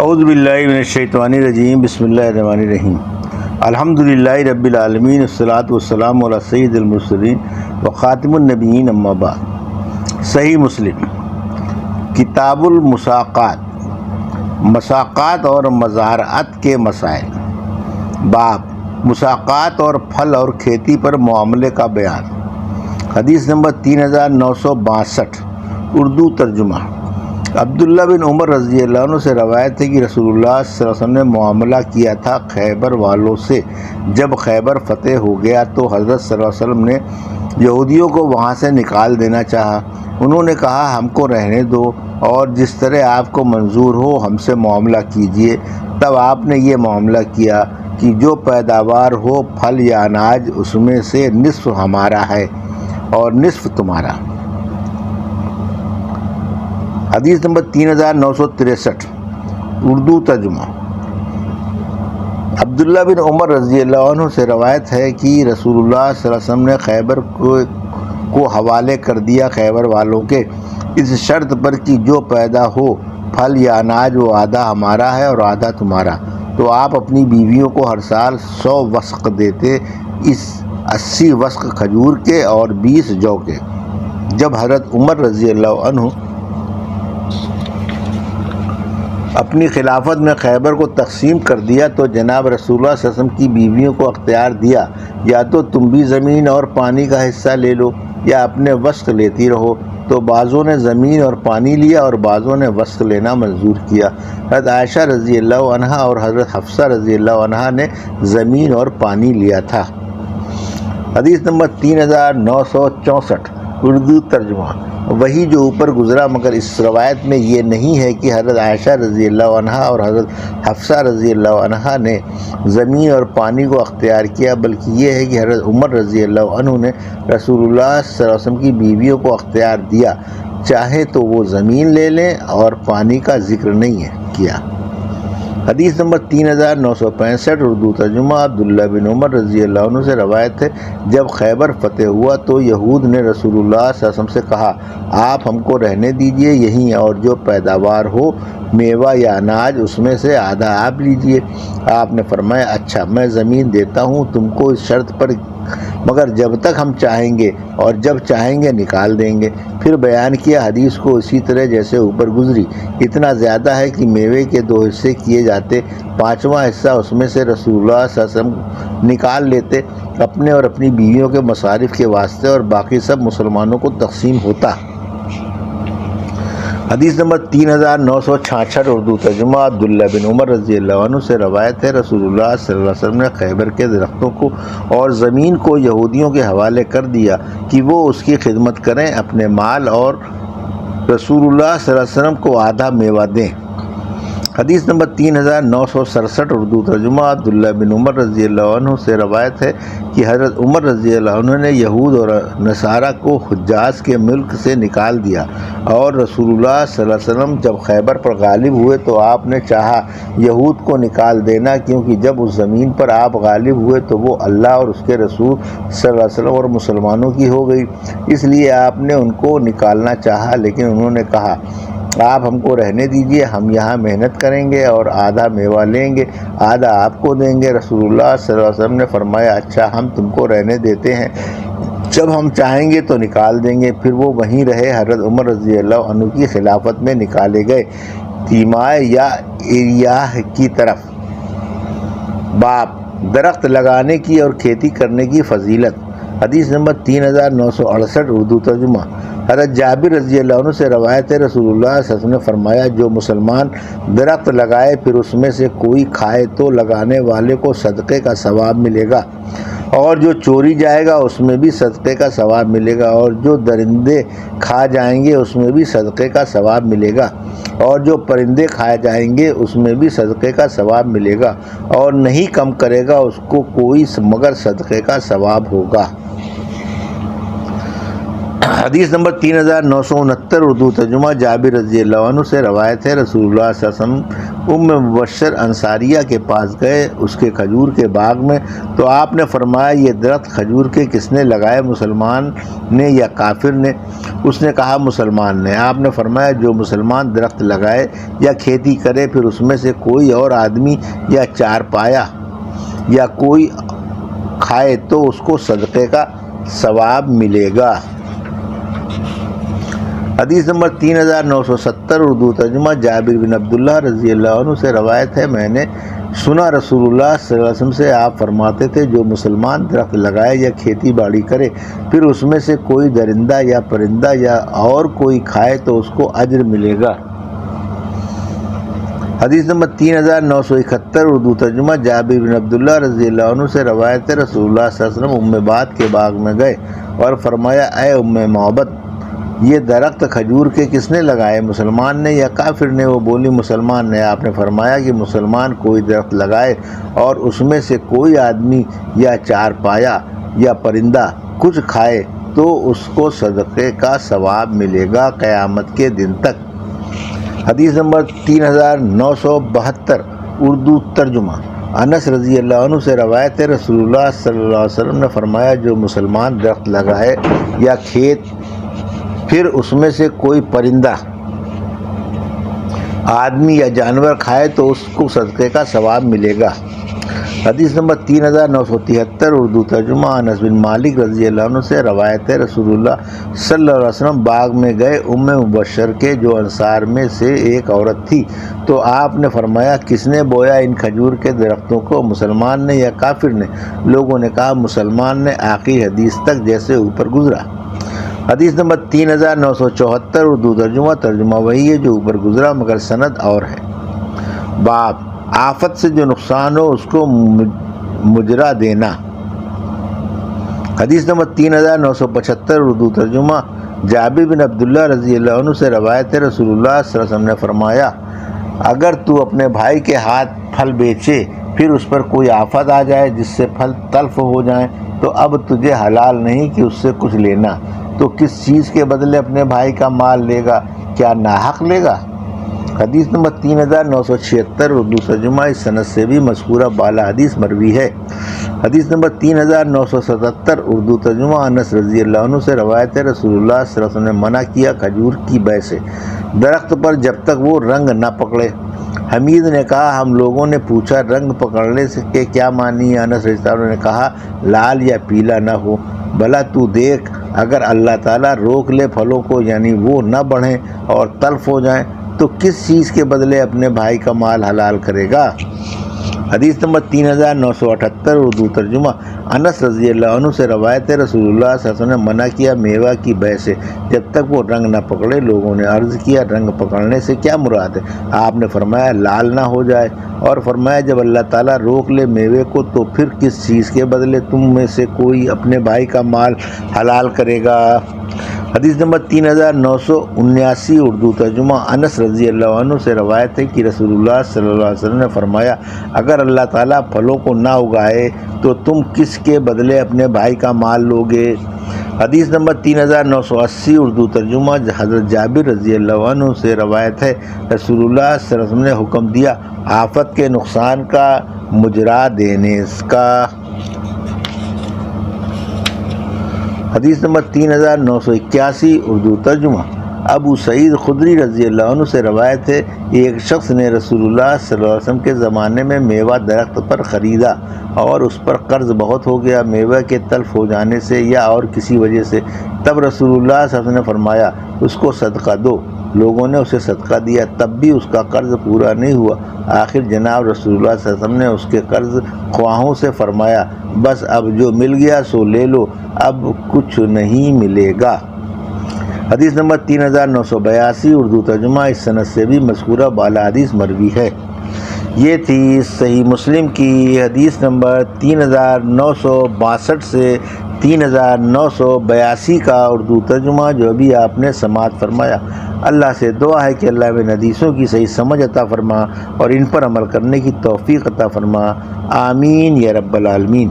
اعوذ باللہ من الشیطان الرجیم، بسم اللہ الرحمن الرحیم۔ الحمدللہ رب العالمین، والصلاۃ والسلام علی سید المرسلین وخاتم النبیین، اما بعد۔ صحیح مسلم کتاب المساقات، مساقات اور مزارعت کے مسائل۔ باب مساقات اور پھل اور کھیتی پر معاملے کا بیان۔ حدیث نمبر 3962، اردو ترجمہ۔ عبداللہ بن عمر رضی اللہ عنہ سے روایت ہے کہ رسول اللہ صلی اللہ علیہ وسلم نے معاملہ کیا تھا خیبر والوں سے۔ جب خیبر فتح ہو گیا تو حضرت صلی اللہ علیہ وسلم نے یہودیوں کو وہاں سے نکال دینا چاہا۔ انہوں نے کہا ہم کو رہنے دو اور جس طرح آپ کو منظور ہو ہم سے معاملہ کیجئے۔ تب آپ نے یہ معاملہ کیا کہ جو پیداوار ہو پھل یا اناج اس میں سے نصف ہمارا ہے اور نصف تمہارا۔ حدیث نمبر 3963، اردو ترجمہ۔ عبداللہ بن عمر رضی اللہ عنہ سے روایت ہے کہ رسول اللہ صلی اللہ علیہ وسلم نے خیبر کو حوالے کر دیا خیبر والوں کے، اس شرط پر کہ جو پیدا ہو پھل یا اناج وہ آدھا ہمارا ہے اور آدھا تمہارا۔ تو آپ اپنی بیویوں کو ہر سال 100 وسق دیتے، 80 وسق کھجور کے اور 20 جو کے۔ جب حضرت عمر رضی اللہ عنہ اپنی خلافت میں خیبر کو تقسیم کر دیا تو جناب رسول اللہ صلی اللہ علیہ وسلم کی بیویوں کو اختیار دیا، یا تو تم بھی زمین اور پانی کا حصہ لے لو یا اپنے وسق لیتی رہو۔ تو بعضوں نے زمین اور پانی لیا اور بعضوں نے وسق لینا منظور کیا۔ حضرت عائشہ رضی اللہ عنہا اور حضرت حفصہ رضی اللہ عنہا نے زمین اور پانی لیا تھا۔ حدیث نمبر 3964، اردو ترجمہ۔ وہی جو اوپر گزرا، مگر اس روایت میں یہ نہیں ہے کہ حضرت عائشہ رضی اللہ عنہا اور حضرت حفصہ رضی اللہ عنہا نے زمین اور پانی کو اختیار کیا، بلکہ یہ ہے کہ حضرت عمر رضی اللہ عنہ نے رسول اللہ صلی اللہ علیہ وسلم کی بیویوں کو اختیار دیا، چاہے تو وہ زمین لے لیں، اور پانی کا ذکر نہیں کیا۔ حدیث نمبر 3965، اردو ترجمہ۔ عبداللہ بن عمر رضی اللہ عنہ سے روایت ہے جب خیبر فتح ہوا تو یہود نے رسول اللہ صلی اللہ علیہ وسلم سے کہا آپ ہم کو رہنے دیجئے یہیں، اور جو پیداوار ہو میوہ یا اناج اس میں سے آدھا آپ لیجئے۔ آپ نے فرمایا اچھا، میں زمین دیتا ہوں تم کو اس شرط پر، مگر جب تک ہم چاہیں گے، اور جب چاہیں گے نکال دیں گے۔ پھر بیان کیا حدیث کو اسی طرح جیسے اوپر گزری، اتنا زیادہ ہے کہ میوے کے 2 حصے کیے جاتے، 5واں حصہ اس میں سے رسول اللہ صلی اللہ علیہ وسلم نکال لیتے اپنے اور اپنی بیویوں کے مصارف کے واسطے، اور باقی سب مسلمانوں کو تقسیم ہوتا۔ حدیث نمبر 3966، اردو ترجمہ۔ عبداللہ بن عمر رضی اللہ عنہ سے روایت ہے رسول اللہ صلی اللہ علیہ وسلم نے خیبر کے درختوں کو اور زمین کو یہودیوں کے حوالے کر دیا کہ وہ اس کی خدمت کریں، اپنے مال اور رسول اللہ صلی اللہ علیہ وسلم کو آدھا میوہ دیں۔ حدیث نمبر 3967، اردو ترجمہ۔ عبداللہ بن عمر رضی اللہ عنہ سے روایت ہے کہ حضرت عمر رضی اللہ عنہ نے یہود اور نصارہ کو حجاز کے ملک سے نکال دیا، اور رسول اللہ صلی اللہ علیہ وسلم جب خیبر پر غالب ہوئے تو آپ نے چاہا یہود کو نکال دینا، کیونکہ جب اس زمین پر آپ غالب ہوئے تو وہ اللہ اور اس کے رسول صلی اللہ علیہ وسلم اور مسلمانوں کی ہو گئی، اس لیے آپ نے ان کو نکالنا چاہا، لیکن انہوں نے کہا آپ ہم کو رہنے دیجئے، ہم یہاں محنت کریں گے اور آدھا میوہ لیں گے، آدھا آپ کو دیں گے۔ رسول اللہ صلی اللہ علیہ وسلم نے فرمایا اچھا، ہم تم کو رہنے دیتے ہیں، جب ہم چاہیں گے تو نکال دیں گے۔ پھر وہ وہیں رہے۔ حضرت عمر رضی اللہ عنہ کی خلافت میں نکالے گئے تیمائے یا ایریاح کی طرف۔ باب درخت لگانے کی اور کھیتی کرنے کی فضیلت۔ حدیث نمبر 3968، اردو ترجمہ۔ حضرت جابر رضی اللہ عنہ سے روایت ہے رسول اللہ صلی اللہ علیہ وسلم نے فرمایا جو مسلمان درخت لگائے پھر اس میں سے کوئی کھائے تو لگانے والے کو صدقے کا ثواب ملے گا، اور جو چوری جائے گا اس میں بھی صدقے کا ثواب ملے گا، اور جو درندے کھا جائیں گے اس میں بھی صدقے کا ثواب ملے گا، اور جو پرندے کھائے جائیں گے اس میں بھی صدقے کا ثواب ملے گا، اور نہیں کم کرے گا اس کو کوئی مگر صدقے کا ثواب ہوگا۔ حدیث نمبر 3969 اردو ترجمہ جابر رضی اللہ عنہ سے روایت ہے، رسول اللہ صلی اللہ علیہ وسلم مبشر انصاریہ کے پاس گئے اس کے کھجور کے باغ میں، تو آپ نے فرمایا یہ درخت کھجور کے کس نے لگائے، مسلمان نے یا کافر نے؟ اس نے کہا مسلمان نے۔ آپ نے فرمایا جو مسلمان درخت لگائے یا کھیتی کرے پھر اس میں سے کوئی اور آدمی یا چارپایا یا کوئی کھائے تو اس کو صدقے کا ثواب ملے گا۔ حدیث نمبر 3970 اردو ترجمہ جابر بن عبداللہ رضی اللہ عنہ سے روایت ہے، میں نے سنا رسول اللہ صلی اللہ علیہ وسلم سے آپ فرماتے تھے جو مسلمان درخت لگائے یا کھیتی باڑی کرے پھر اس میں سے کوئی درندہ یا پرندہ یا اور کوئی کھائے تو اس کو اجر ملے گا۔ حدیث نمبر 3971 اردو ترجمہ جابر بن عبداللہ رضی اللہ عنہ سے روایت ہے، رسول اللہ صلی اللہ علیہ وسلم بات کے باغ میں گئے اور فرمایا اے محبت یہ درخت کھجور کے کس نے لگائے، مسلمان نے یا کافر نے؟ وہ بولی مسلمان نے۔ آپ نے فرمایا کہ مسلمان کوئی درخت لگائے اور اس میں سے کوئی آدمی یا چارپایا یا پرندہ کچھ کھائے تو اس کو صدقے کا ثواب ملے گا قیامت کے دن تک۔ حدیث نمبر 3972 اردو ترجمہ انس رضی اللہ عنہ سے روایت ہے، رسول اللہ صلی اللہ علیہ وسلم نے فرمایا جو مسلمان درخت لگائے یا کھیت پھر اس میں سے کوئی پرندہ آدمی یا جانور کھائے تو اس کو صدقے کا ثواب ملے گا۔ حدیث نمبر 3973 اردو ترجمہ انس بن مالک رضی اللہ عنہ سے روایت ہے، رسول اللہ صلی اللہ علیہ وسلم باغ میں گئے مبشر کے جو انصار میں سے ایک عورت تھی، تو آپ نے فرمایا کس نے بویا ان کھجور کے درختوں کو، مسلمان نے یا کافر نے؟ لوگوں نے کہا مسلمان نے، آخری حدیث تک جیسے اوپر گزرا۔ حدیث نمبر 3974 اردو ترجمہ وہی ہے جو اوپر گزرا مگر سند اور ہے۔ باب آفت سے جو نقصان ہو اس کو مجرا دینا۔ حدیث نمبر 3975 اردو ترجمہ جابر بن عبداللہ رضی اللہ عنہ سے روایت ہے، رسول اللہ صلی اللہ علیہ وسلم نے فرمایا اگر تو اپنے بھائی کے ہاتھ پھل بیچے پھر اس پر کوئی آفت آ جائے جس سے پھل تلف ہو جائیں تو اب تجھے حلال نہیں کہ اس سے کچھ لینا، تو کس چیز کے بدلے اپنے بھائی کا مال لے گا؟ کیا ناحق لے گا؟ حدیث نمبر 3976 اردو ترجمہ اس سند سے بھی مذکورہ بالا حدیث مروی ہے۔ حدیث نمبر 3977 اردو ترجمہ انس رضی اللہ عنہ سے روایت ہے، رسول اللہ صلی اللہ علیہ وسلم نے منع کیا کھجور کی بے سے درخت پر جب تک وہ رنگ نہ پکڑے۔ حمید نے کہا ہم لوگوں نے پوچھا رنگ پکڑنے سے کہ کیا معنی ہے؟ انس رضی اللہ عنہ نے کہا لال یا پیلا نہ ہو، بھلا تو دیکھ اگر اللہ تعالیٰ روک لے پھلوں کو یعنی وہ نہ بڑھیں اور تلف ہو جائیں تو کس چیز کے بدلے اپنے بھائی کا مال حلال کرے گا؟ حدیث نمبر 3978 اردو ترجمہ انس رضی اللہ عنہ سے روایت ہے، رسول اللہ صلی اللہ علیہ وسلم نے منع کیا میوہ کی بے سے جب تک وہ رنگ نہ پکڑے۔ لوگوں نے عرض کیا رنگ پکڑنے سے کیا مراد ہے؟ آپ نے فرمایا لال نہ ہو جائے، اور فرمایا جب اللہ تعالیٰ روک لے میوے کو تو پھر کس چیز کے بدلے تم میں سے کوئی اپنے بھائی کا مال حلال کرے گا؟ حدیث نمبر 3979 اردو ترجمہ انس رضی اللہ عنہ سے روایت ہے کہ رسول اللہ صلی اللہ علیہ وسلم نے فرمایا اگر اللہ تعالیٰ پھلوں کو نہ اگائے تو تم کس کے بدلے اپنے بھائی کا مال لوگے؟ حدیث نمبر 3980 اردو ترجمہ حضرت جابر رضی اللہ عنہ سے روایت ہے، رسول اللہ صلی اللہ علیہ وسلم نے حکم دیا آفت کے نقصان کا مجرا دینے کا۔ حدیث نمبر 3981 اردو ترجمہ ابو سعید خدری رضی اللہ عنہ سے روایت ہے ایک شخص نے رسول اللہ صلی اللہ علیہ وسلم کے زمانے میں میوہ درخت پر خریدا اور اس پر قرض بہت ہو گیا میوہ کے تلف ہو جانے سے یا اور کسی وجہ سے، تب رسول اللہ صلی اللہ علیہ وسلم نے فرمایا اس کو صدقہ دو۔ لوگوں نے اسے صدقہ دیا تب بھی اس کا قرض پورا نہیں ہوا۔ آخر جناب رسول اللہ صلی اللہ علیہ وسلم نے اس کے قرض خواہوں سے فرمایا بس اب جو مل گیا سو لے لو، اب کچھ نہیں ملے گا۔ حدیث نمبر 3982 اردو ترجمہ اس سند سے بھی مذکورہ بالا حدیث مروی ہے۔ یہ تھی صحیح مسلم کی حدیث نمبر 3962 سے 3982 کا اردو ترجمہ جو ابھی آپ نے سماعت فرمایا۔ اللہ سے دعا ہے کہ اللہ ان حدیثوں کی صحیح سمجھ عطا فرما اور ان پر عمل کرنے کی توفیق عطا فرما، آمین یا رب العالمین۔